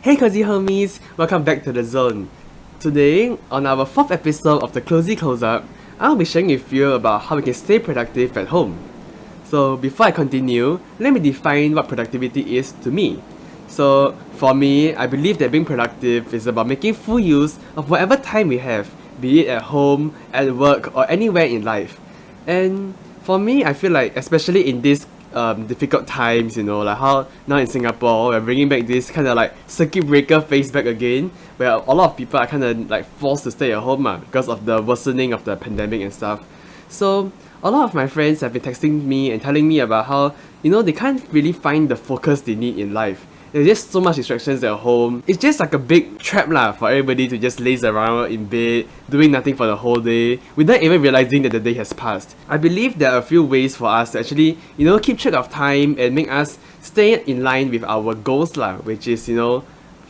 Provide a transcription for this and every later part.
Hey cozy homies, welcome back to The Zone. Today, on our 4th episode of the Cozy Close-Up, I'll be sharing with you about how we can stay productive at home. So before I continue, let me define what productivity is to me. So for me, I believe that being productive is about making full use of whatever time we have, be it at home, at work, or anywhere in life. And for me, I feel like especially in these difficult times, like how now in Singapore we're bringing back this kind of like circuit breaker phase back again, where a lot of people are kind of like forced to stay at home because of the worsening of the pandemic and stuff. So a lot of my friends have been texting me and telling me about how they can't really find the focus they need in life. There's just so much distractions at home. It's just like a big trap for everybody to just laze around in bed, doing nothing for the whole day, without even realizing that the day has passed. I believe there are a few ways for us to actually, keep track of time and make us stay in line with our goals which is,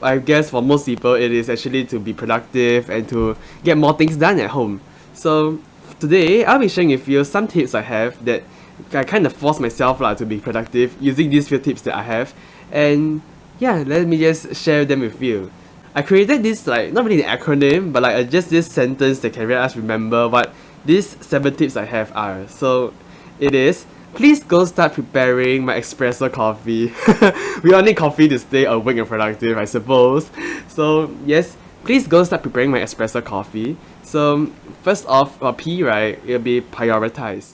I guess for most people it is actually to be productive and to get more things done at home. So today I'll be sharing with you some tips I have that I kind of force myself to be productive using these few tips that I have. And yeah, let me just share them with you. I created this not really an acronym, but just this sentence that can let us remember what these 7 tips I have are. So it is, please go start preparing my espresso coffee. We all need coffee to stay awake and productive, I suppose. So yes, please go start preparing my espresso coffee. So first off, P, it'll be prioritize.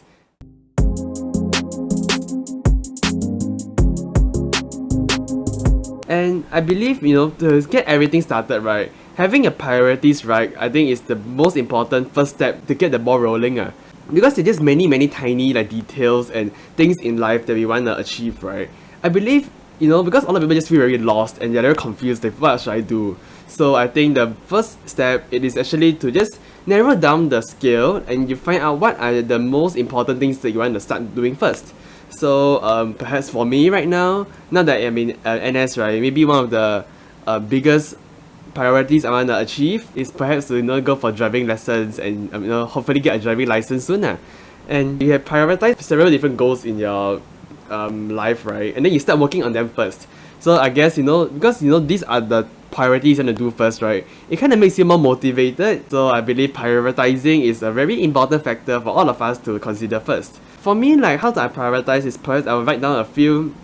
And I believe, to get everything started having your priorities I think is the most important first step to get the ball rolling. Because there's just many tiny details and things in life that we want to achieve, I believe, because a lot of people just feel very lost and they're very confused, what should I do? So I think the first step, it is actually to just narrow down the scale and you find out what are the most important things that you want to start doing first. So perhaps for me right now that I'm in NS, maybe one of the biggest priorities I want to achieve is perhaps to go for driving lessons and hopefully get a driving license soon. And you have prioritized several different goals in your life, and then you start working on them first. So I guess because these are the priorities you want to do first, it kind of makes you more motivated. So I believe prioritizing is a very important factor for all of us to consider first. For me, how do I prioritize is perhaps I'll write down a few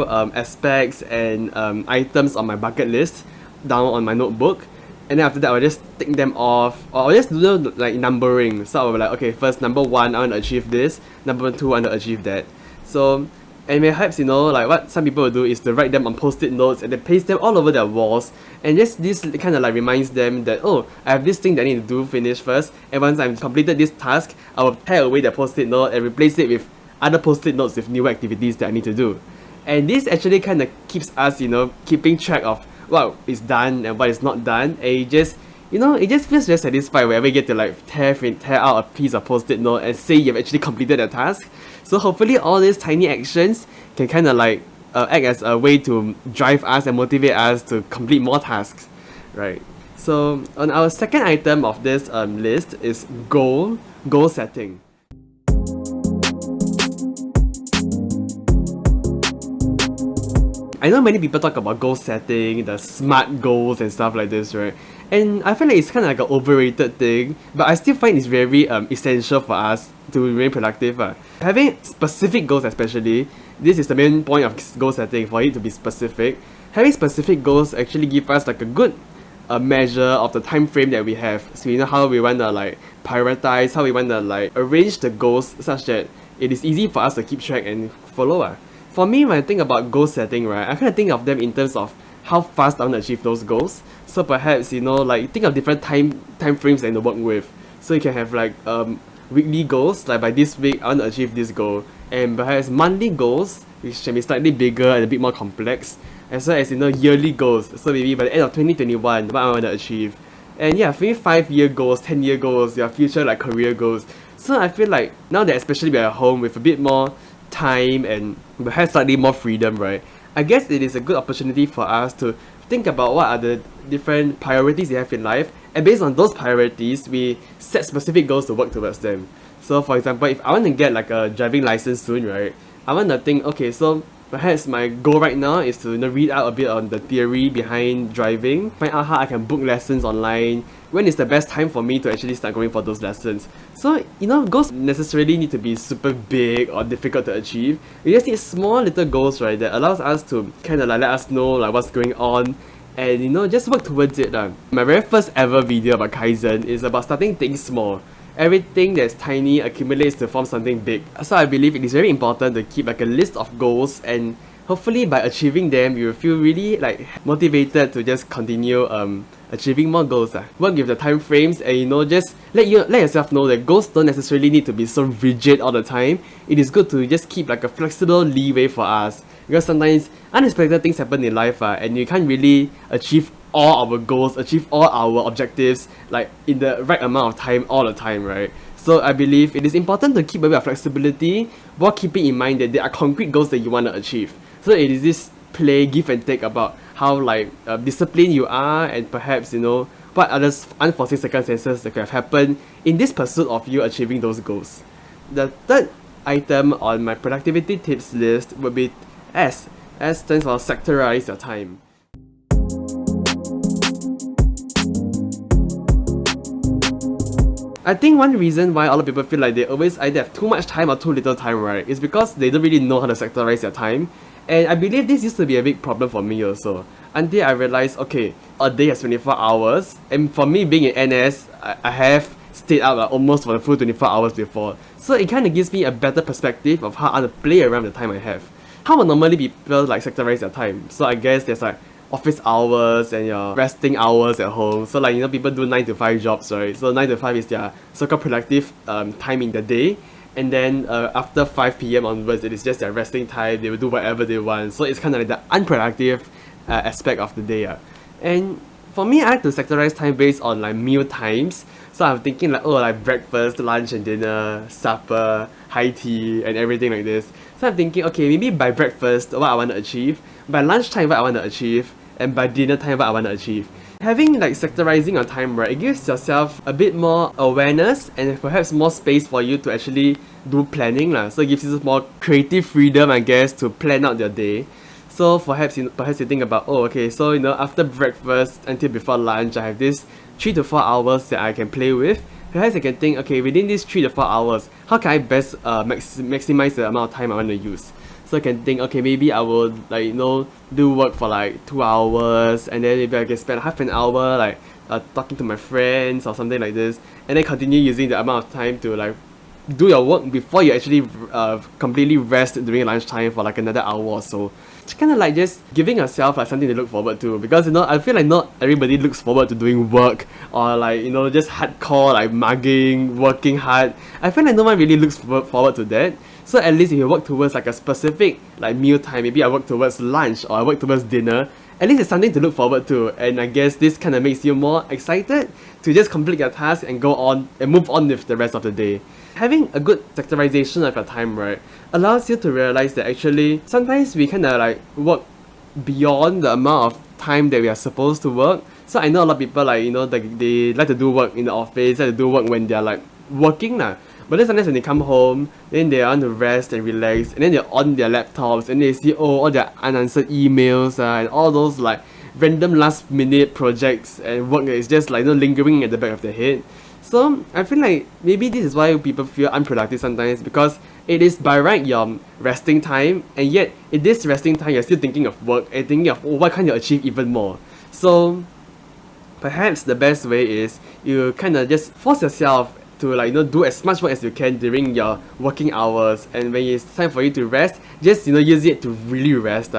aspects and items on my bucket list down on my notebook, and then after that I'll just tick them off, or I'll just do numbering. So I'll be okay, first number 1 I want to achieve this, number 2 I want to achieve that. So and perhaps what some people will do is to write them on post-it notes and then paste them all over their walls, and just this kind of reminds them that I have this thing that I need to finish first, and once I've completed this task I will tear away the post-it note and replace it with other post-it notes with new activities that I need to do. And this actually kind of keeps us keeping track of what is done and what is not done, and it just feels very satisfied whenever you get to tear out a piece of post-it note and say you've actually completed a task. So hopefully all these tiny actions can kind of act as a way to drive us and motivate us to complete more tasks, So on our second item of this list is goal setting. I know many people talk about goal setting, the SMART goals and stuff like this, and I feel like it's kind of an overrated thing, but I still find it's very essential for us to remain productive. Having specific goals especially, this is the main point of goal setting, for it to be specific. Having specific goals actually give us a good measure of the time frame that we have, so you know how we want to prioritize, how we want to arrange the goals such that it is easy for us to keep track and follow. For me, when I think about goal setting, I kind of think of them in terms of how fast I want to achieve those goals. So perhaps, think of different time frames that you work with. So you can have weekly goals, by this week I want to achieve this goal. And perhaps monthly goals, which can be slightly bigger and a bit more complex. As well as, yearly goals. So maybe by the end of 2021, what I want to achieve. And yeah, maybe 5-year goals, 10-year goals, your future career goals. So I feel now that especially we're at home with a bit more time and perhaps slightly more freedom, I guess it is a good opportunity for us to think about what are the different priorities we have in life, and based on those priorities we set specific goals to work towards them. So for example, if I want to get a driving license soon, I want to think, okay, so Perhaps my goal right now is to read out a bit on the theory behind driving, find out how I can book lessons online, when is the best time for me to actually start going for those lessons. So, goals necessarily need to be super big or difficult to achieve. We just need small little goals, right, that allows us to kind of like let us know like what's going on and just work towards it. My very first ever video about Kaizen is about starting things small. Everything that's tiny accumulates to form something big. So I believe it is very important to keep like a list of goals, and hopefully by achieving them, you will feel really like motivated to just continue achieving more goals. Work with the time frames and just let yourself know that goals don't necessarily need to be so rigid all the time. It is good to just keep like a flexible leeway for us, because sometimes unexpected things happen in life and you can't really achieve all our goals, achieve all our objectives like in the right amount of time all the time, right? So I believe it is important to keep a bit of flexibility while keeping in mind that there are concrete goals that you want to achieve. So it is this play, give and take about how like disciplined you are, and perhaps what other unforeseen circumstances that could have happened in this pursuit of you achieving those goals. The third item on my productivity tips list would be S. S stands for sectorize your time. I think one reason why a lot of people feel like they always either have too much time or too little time, right, is because they don't really know how to sectorize their time. And I believe this used to be a big problem for me also, until I realized, okay, a day has 24 hours, and for me being in NS, I have stayed out like almost for the full 24 hours before. So it kind of gives me a better perspective of how I play around the time I have. How would normally people like sectorize their time? So I guess there's like office hours and your resting hours at home. So like people do 9 to 5 jobs, right? So 9 to 5 is their so-called productive time in the day, and then after 5 p.m. onwards, it is just their resting time. They will do whatever they want. So it's kind of like the unproductive aspect of the day. And for me, I like to sectorize time based on like meal times. So I'm thinking like, oh, like breakfast, lunch and dinner, supper, high tea and everything like this. So I'm thinking, okay, maybe by breakfast what I want to achieve, by lunchtime what I want to achieve, and by dinner time what I want to achieve. Having like sectorizing your time, right, it gives yourself a bit more awareness and perhaps more space for you to actually do planning lah. So it gives you more creative freedom, I guess, to plan out your day. So perhaps you think about, oh, okay, so after breakfast until before lunch, I have this 3 to 4 hours that I can play with. Perhaps I can think, okay, within these 3 to 4 hours, how can I best maximize the amount of time I want to use? So I can think, okay, maybe I will like do work for like 2 hours, and then maybe I can spend half an hour like talking to my friends or something like this, and then continue using the amount of time to like do your work before you actually completely rest during lunchtime for like another hour or so. It's kind of like just giving yourself like something to look forward to, because I feel like not everybody looks forward to doing work or like just hardcore like mugging, working hard. I feel like no one really looks forward to that. So at least if you work towards like a specific like meal time, maybe I work towards lunch or I work towards dinner, at least it's something to look forward to. And I guess this kind of makes you more excited to just complete your task and go on and move on with the rest of the day. Having a good sectorization of your time, right, allows you to realize that actually sometimes we kind of like work beyond the amount of time that we are supposed to work. So I know a lot of people like they like to do work in the office, like to do work when they're like working lah. But then sometimes when they come home, then they want to rest and relax, and then they're on their laptops and they see all their unanswered emails and all those like random last minute projects and work that is just like lingering at the back of their head. So I feel like maybe this is why people feel unproductive sometimes, because it is by right your resting time, and yet in this resting time you're still thinking of work and thinking of what can you achieve even more. So perhaps the best way is you kind of just force yourself to like do as much work as you can during your working hours, and when it's time for you to rest, just use it to really rest.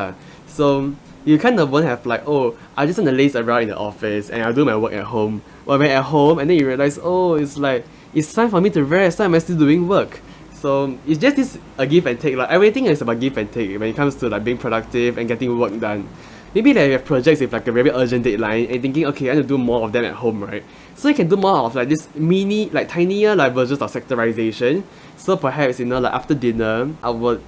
So you kind of won't have like, oh, I just want to laze around in the office and I'll do my work at home. Or when at home and then you realize, oh, it's time for me to rest, so I'm still doing work. So it's just this a give and take. Like everything is about give and take when it comes to like being productive and getting work done. Maybe like you have projects with like a very urgent deadline and thinking, okay, I want to do more of them at home, right? So you can do more of like this mini, like tinier like versions of sectorization. So perhaps like after dinner, I would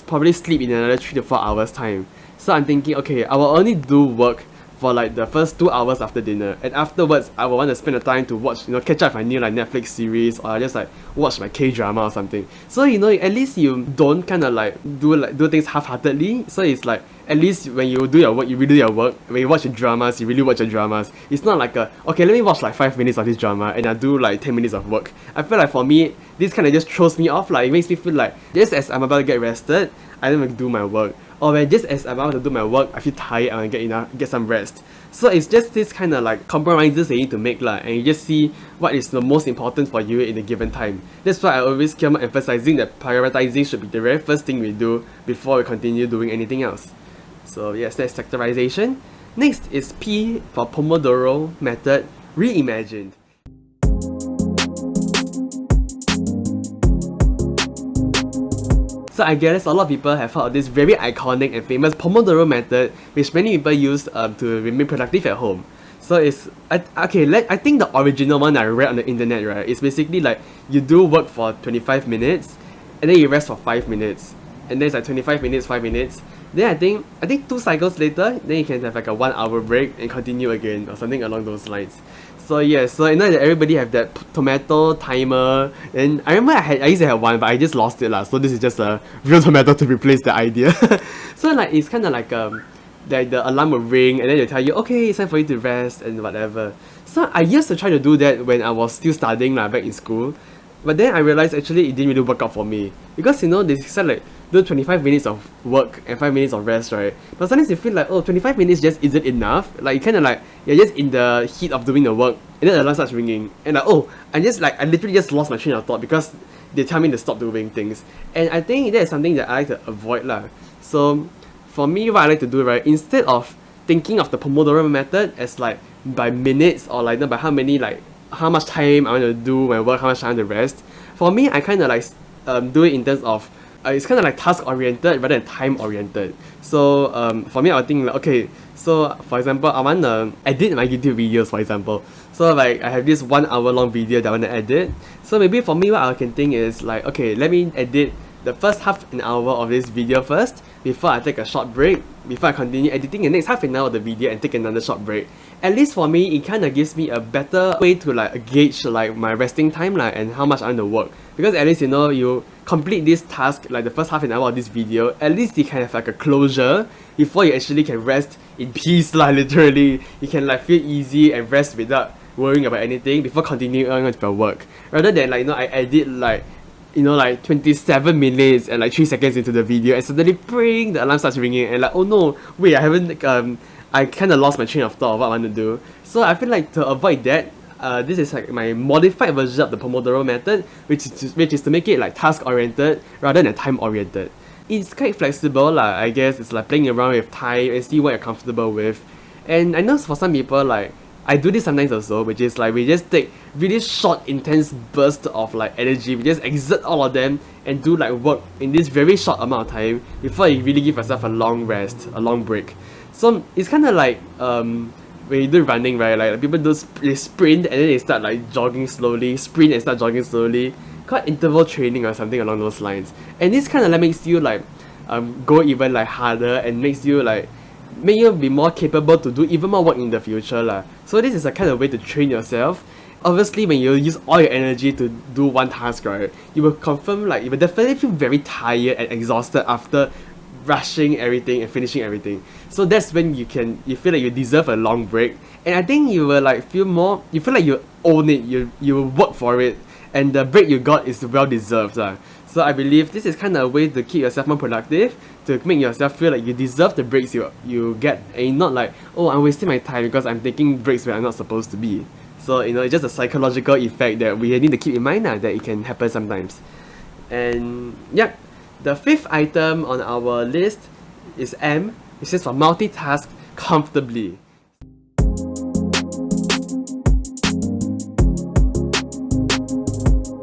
probably sleep in another 3 to 4 hours time. So I'm thinking, okay, I will only do work for like the first 2 hours after dinner, and afterwards I will want to spend the time to watch, catch up my new like Netflix series, or just like watch my K-drama or something. So at least you don't kind of like do things half-heartedly. So it's like at least when you do your work, you really do your work. When you watch your dramas, you really watch your dramas. It's not like okay, let me watch like 5 minutes of this drama and I do like 10 minutes of work. I feel like for me, this kind of just throws me off. Like it makes me feel like just as I'm about to get rested, I don't even do my work. Or when just as I'm about to do my work, I feel tired and I get some rest. So it's just this kind of like compromises that you need to make and you just see what is the most important for you in a given time. That's why I always keep on emphasizing that prioritizing should be the very first thing we do before we continue doing anything else. So yes, that's sectorization. Next is P for Pomodoro method reimagined. So I guess a lot of people have heard of this very iconic and famous Pomodoro method, which many people use to remain productive at home. So I think the original one I read on the internet, right, is basically like you do work for 25 minutes and then you rest for 5 minutes. And then it's like 25 minutes, 5 minutes. Then I think 2 cycles later, then you can have like a 1 hour break and continue again or something along those lines. So yeah, so that everybody have that tomato timer, and I remember I used to have one, but I just lost it so this is just a real tomato to replace the idea. So like it's kind of like the alarm will ring and then they'll tell you, okay, it's time for you to rest and whatever. So I used to try to do that when I was still studying back in school, but then I realized actually it didn't really work out for me because they said like do 25 minutes of work and 5 minutes of rest, right? But sometimes you feel like 25 minutes just isn't enough. Like you kind of like you're just in the heat of doing the work and then the alarm starts ringing and like I literally just lost my train of thought because they tell me to stop doing things. And I think that is something that I like to avoid So for me, what I like to do, right, instead of thinking of the Pomodoro method as like by minutes or like by how much time I want to do my work, how much time to rest, for me I kind of like do it in terms of it's kind of like task oriented rather than time oriented. So for me I would think like, okay, so for example I want to edit my YouTube videos, for example. So like I have this 1 hour long video that I want to edit. So maybe for me what I can think is like, okay, let me edit the first half an hour of this video first before I take a short break, before I continue editing the next half an hour of the video and take another short break. At least for me, it kind of gives me a better way to like gauge like my resting time and how much I want to work. Because at least you complete this task, like the first half an hour of this video, at least you can have like a closure before you actually can rest in peace literally. You can like feel easy and rest without worrying about anything before continuing on with your work. Rather than like I edit like 27 minutes and like 3 seconds into the video and suddenly bring the alarm starts ringing and like, oh no, wait, I kind of lost my train of thought of what I want to do. So I feel like to avoid that, this is like my modified version of the Pomodoro method, which is to make it like task oriented rather than time oriented. It's quite flexible I guess. It's like playing around with time and see what you're comfortable with. And I know for some people like I do this sometimes also, which is like we just take really short intense bursts of like energy, we just exert all of them and do like work in this very short amount of time before you really give yourself a long rest, a long break. So it's kind of like when you do running, right, like people they sprint and then they start like jogging slowly, sprint and start jogging slowly, called interval training or something along those lines. And this kind of like makes you like go even like harder and makes you like make you be more capable to do even more work in the future So this is a kind of way to train yourself. Obviously when you use all your energy to do one task, right, you will definitely feel very tired and exhausted after rushing everything and finishing everything. So that's when you feel like you deserve a long break, and I think you will like feel like you own it, you will work for it, and the break you got is well deserved. So I believe this is kind of a way to keep yourself more productive, to make yourself feel like you deserve the breaks you get, and not like, oh, I'm wasting my time because I'm taking breaks where I'm not supposed to be. So it's just a psychological effect that we need to keep in mind that it can happen sometimes. And yeah, the fifth item on our list is M, which stands for multitask comfortably.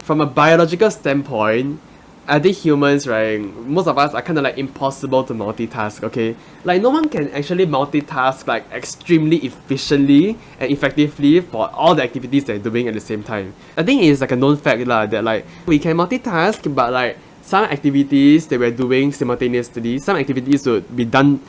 From a biological standpoint, I think humans, right, most of us are kind of like impossible to multitask, okay? Like no one can actually multitask like extremely efficiently and effectively for all the activities they're doing at the same time. I think it's like a known fact that like we can multitask, but like some activities that we're doing simultaneously, some activities would be done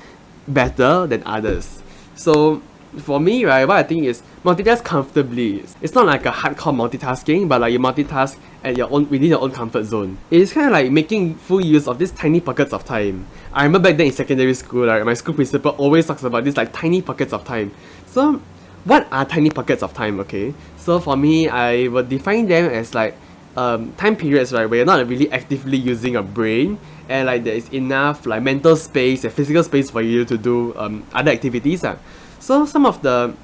better than others. So for me, right, what I think is multitask comfortably. It's not like a hardcore multitasking, but like you multitask at your own within your own comfort zone. It is kind of like making full use of these tiny pockets of time. I remember back then in secondary school, like my school principal always talks about these like tiny pockets of time. So, what are tiny pockets of time? Okay, so for me, I would define them as like time periods, right, where you're not really actively using your brain, and like there is enough like mental space and physical space for you to do other activities. So some of the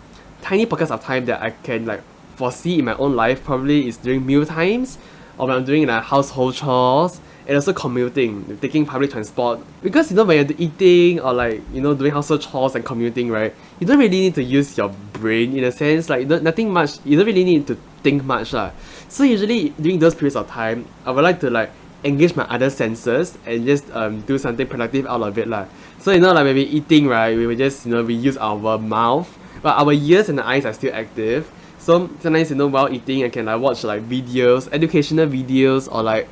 tiny pockets of time that I can like foresee in my own life probably is during meal times, or when I'm doing like household chores, and also commuting, taking public transport. Because when you're eating or like doing household chores and commuting, right, you don't really need to use your brain in a sense. Like nothing much. You don't really need to think much lah. So usually during those periods of time, I would like to like engage my other senses and just do something productive out of it lah. So like when we're eating, right, we will just we use our mouth, but our ears and eyes are still active. So sometimes while eating I can like watch like videos, educational videos, or like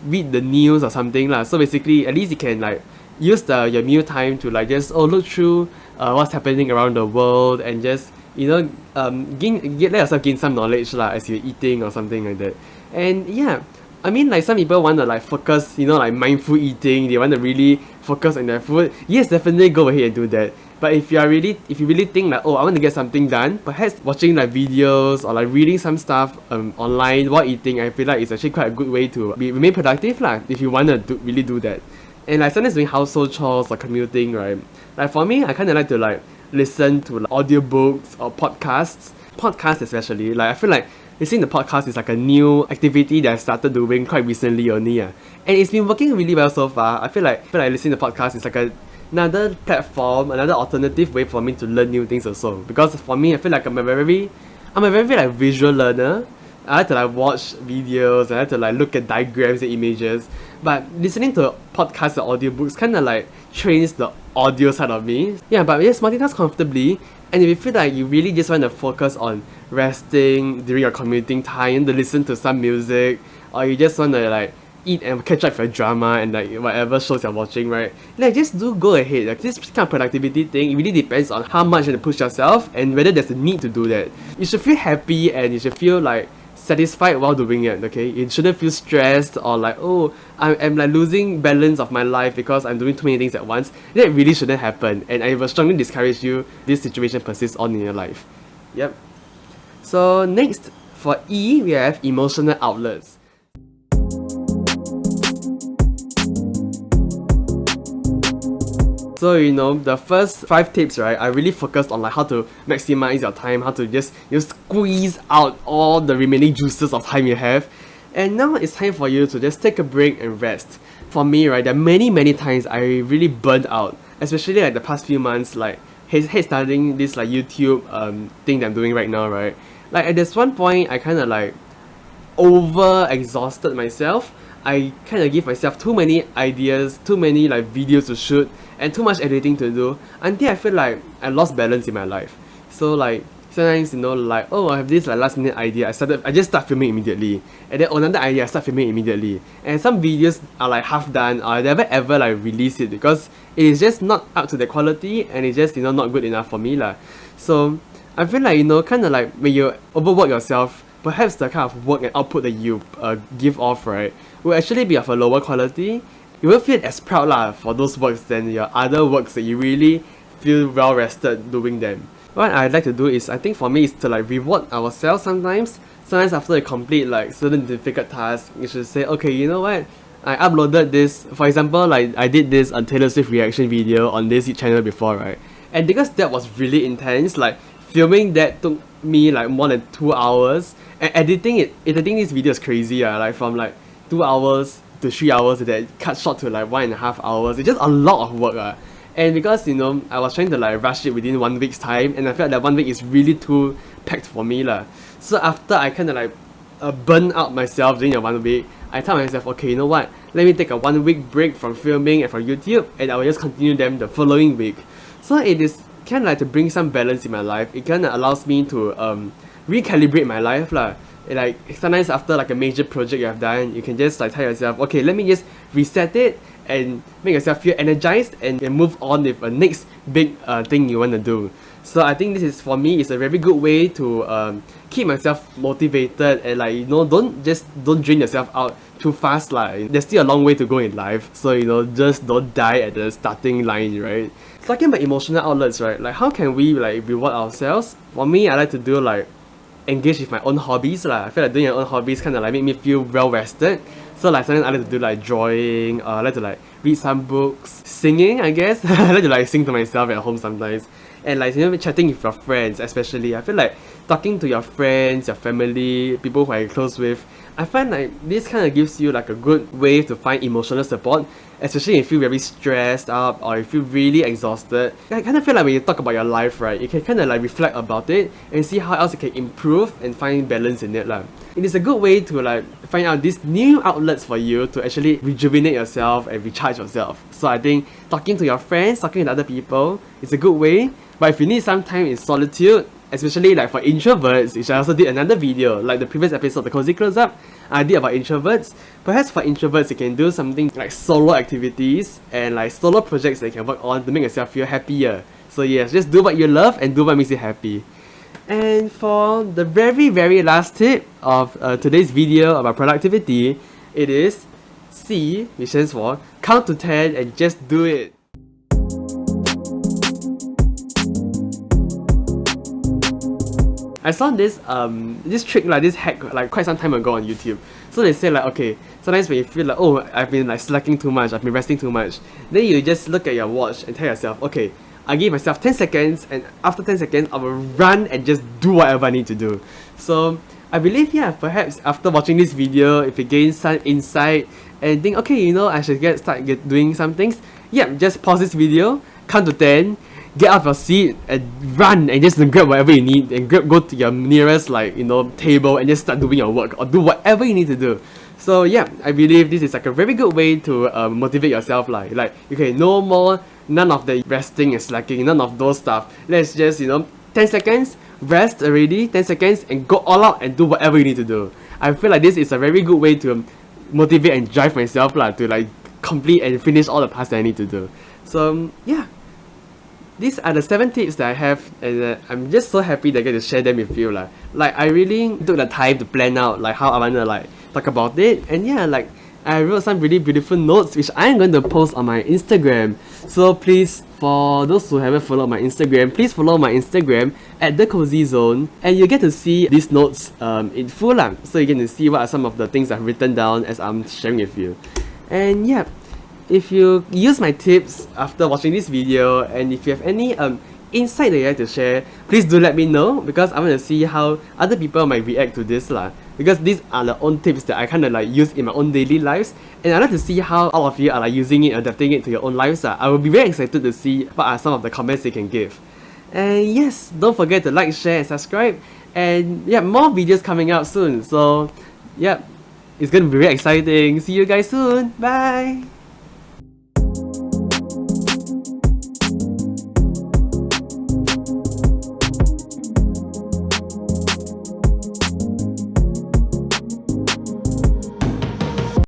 read the news or something lah. So basically at least you can like use your meal time to like just look through what's happening around the world, and just let yourself gain some knowledge lah as you're eating or something like that. And yeah, I mean, like some people want to like focus, like mindful eating. They want to really focus on their food. Yes, definitely go ahead and do that. But if you really think like, oh, I want to get something done, perhaps watching like videos or like reading some stuff online while eating, I feel like it's actually quite a good way to remain productive lah. If you want to really do that. And like sometimes doing household chores or commuting, right? Like for me, I kind of like to like listen to like audiobooks or podcasts. Podcasts especially. Like I feel like listening to podcasts is like a new activity that I started doing quite recently only. And it's been working really well so far. I feel like listening to podcasts is like another platform, another alternative way for me to learn new things also. Because for me, I feel like I'm a very like visual learner. I like to like watch videos, I like to like look at diagrams and images. But listening to podcasts or audiobooks kind of like trains the audio side of me. Yeah, but yes, multitask comfortably. And if you feel like you really just want to focus on resting during your commuting time, to listen to some music, or you just want to like eat and catch up with your drama and like whatever shows you're watching, right? Like just do go ahead. Like this kind of productivity thing, it really depends on how much you have to push yourself and whether there's a need to do that. You should feel happy and you should feel like satisfied while doing it, okay? You shouldn't feel stressed or like, oh, I'm like losing balance of my life because I'm doing too many things at once. That really shouldn't happen, and I will strongly discourage you this situation persists on in your life. Yep. So next, for E, we have emotional outlets. So the first 5 tips, right, I really focused on like how to maximize your time, how to just squeeze out all the remaining juices of time you have. And now it's time for you to just take a break and rest. For me, right, there are many times I really burned out, especially like the past few months, like starting this like YouTube thing that I'm doing right now, right? Like at this one point, I kind of like over exhausted myself. I kind of give myself too many ideas, too many like videos to shoot, and too much editing to do, until I feel like I lost balance in my life. So like sometimes like, oh, I have this like last minute idea, I just start filming immediately, and then another idea I start filming immediately, and some videos are like half done, or I never ever like release it because it is just not up to the quality, and it's just not good enough for me lah. So I feel like kind of like when you overwork yourself, perhaps the kind of work and output that you give off, right, will actually be of a lower quality. You won't feel as proud lah for those works than your other works that you really feel well rested doing them. What I'd like to do is, I think for me, is to like reward ourselves sometimes. Sometimes after you complete like certain difficult tasks, you should say, okay, you know what, I uploaded this, for example, like I did this Taylor Swift reaction video on this channel before, right? And because that was really intense, like filming that took me like more than 2 hours, and editing this video is crazy, like from like 2 hours to 3 hours, that cut short to like 1.5 hours. It's just a lot of work. And because I was trying to like rush it within 1 week's time, and I felt that 1 week is really too packed for me lah. So after I kind of like burn out myself during the 1 week, I tell myself, okay, you know what, let me take a 1 week break from filming and from YouTube, and I will just continue them the following week. So it is kind of like to bring some balance in my life. It kind of allows me to recalibrate my life lah. Like sometimes after like a major project you have done, you can just like tell yourself, okay, let me just reset it and make yourself feel energized and move on with a next big thing you want to do. So I think this is, for me, is a very good way to keep myself motivated, and like, you know, don't drain yourself out too fast. Like, there's still a long way to go in life, so, you know, just don't die at the starting line, right? Talking about emotional outlets, right? Like, how can we like reward ourselves? For me, I like to do like engage with my own hobbies lah. I feel like doing your own hobbies kind of like make me feel well rested. So like sometimes I like to do like drawing, I like to like read some books, singing, I guess. I like to like sing to myself at home sometimes. And like, you know, chatting with your friends especially. I feel like talking to your friends, your family, people who are close with, I find like this kind of gives you like a good way to find emotional support, especially if you feel very stressed out or you feel really exhausted. I kind of feel like when you talk about your life, right, you can kind of like reflect about it and see how else you can improve and find balance in it lah. It is a good way to like find out these new outlets for you to actually rejuvenate yourself and recharge yourself. So I think talking to your friends, talking to other people is a good way. But if you need some time in solitude, especially like for introverts, which I also did another video, like the previous episode, the Cozy Close Up, I did about introverts. Perhaps for introverts, you can do something like solo activities and like solo projects that you can work on to make yourself feel happier. So yes, just do what you love and do what makes you happy. And for the very last tip of today's video about productivity, it is C, which stands for count to 10 and just do it. I saw this trick, like this hack, like quite some time ago on YouTube. So they say like, okay, sometimes when you feel like, oh, I've been like slacking too much, I've been resting too much, then you just look at your watch and tell yourself, okay, I give myself 10 seconds, and after 10 seconds I will run and just do whatever I need to do. So I believe, yeah, perhaps after watching this video, if you gain some insight and think, okay, you know, I should start doing some things, yeah, just pause this video, count to 10, get out of your seat and run and just grab whatever you need and go to your nearest, like, you know, table and just start doing your work or do whatever you need to do. So yeah, I believe this is like a very good way to motivate yourself, like okay, no more, none of the resting and slacking, none of those stuff. Let's just, you know, 10 seconds, rest already, 10 seconds, and go all out and do whatever you need to do. I feel like this is a very good way to motivate and drive myself to like complete and finish all the tasks that I need to do. So yeah, these are the 7 tips that I have, and I'm just so happy that I get to share them with you. Like I really took the time to plan out like how I want to like talk about it, and yeah, like I wrote some really beautiful notes which I'm going to post on my Instagram. So please, for those who haven't followed my Instagram, please follow my Instagram at The Cozy Zone, and you get to see these notes in full lah. So you get to see what are some of the things I've written down as I'm sharing with you. And yeah, if you use my tips after watching this video, and if you have any insight that you like to share, please do let me know, because I want to see how other people might react to this lah. Because these are the own tips that I kind of like use in my own daily lives, and I like to see how all of you are like using it, adapting it to your own lives lah. I will be very excited to see what are some of the comments you can give. And yes, don't forget to like, share, and subscribe. And yeah, more videos coming out soon. So yeah, it's gonna be very exciting. See you guys soon. Bye.